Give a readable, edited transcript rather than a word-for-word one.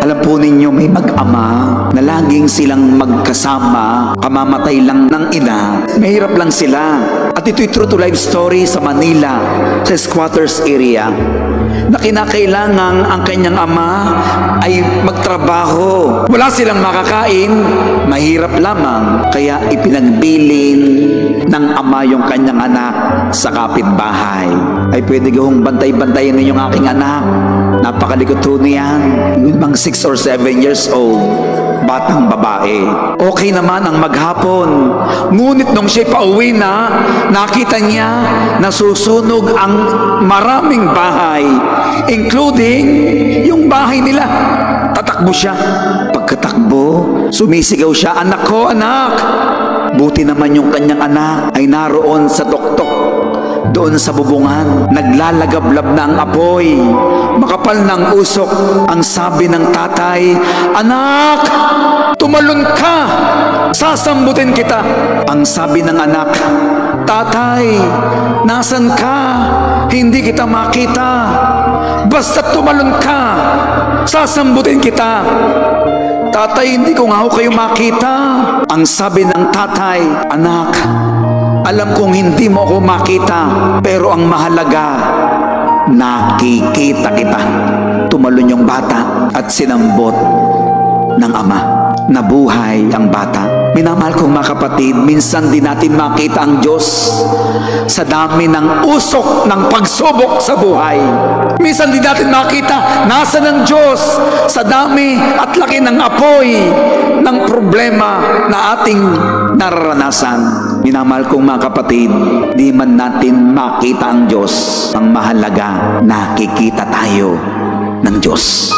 Alam po ninyo, may mag-ama na laging silang magkasama, kamamatay lang ng ina. Mahirap lang sila. At ito'y true to life story sa Manila, sa squatters area, na kinakailangan ang kanyang ama ay magtrabaho. Wala silang makakain, mahirap lamang. Kaya ipinagbilin ng ama yung kanyang anak sa kapitbahay. Ay pwede gawang bantay-bantayan ninyong aking anak. Napakalikot ho niyan. Mga 6 or 7 years old. Batang babae. Okay naman ang maghapon. Ngunit nung siya pauwi na, nakita niya na susunog ang maraming bahay, including yung bahay nila. Tatakbo siya. Pagkatakbo, sumisigaw siya, "Anak ko, anak!" Buti naman yung kanyang anak ay naroon sa tuktok. Doon sa bubungan, naglalagablab na ang apoy. Makapal ng usok. Ang sabi ng tatay, "Anak, tumalon ka! Sasambutin kita!" Ang sabi ng anak, "Tatay, nasan ka? Hindi kita makita. Basta tumalon ka, sasambutin kita." "Tatay, hindi ko nga ho kayo makita." Ang sabi ng tatay, "Anak, alam kong hindi mo ako makita, pero ang mahalaga, nakikita kita." Tumalon yung bata at sinambot ng ama. Nabuhay ang bata. Minamahal kong mga kapatid, minsan din natin makita ang Diyos sa dami ng usok ng pagsubok sa buhay. Minsan din natin makita nasaan ang Diyos sa dami at laki ng apoy ng problema na ating nararanasan. Minamahal kong mga kapatid, di man natin makita ang Diyos, ang mahalaga, nakikita tayo ng Diyos.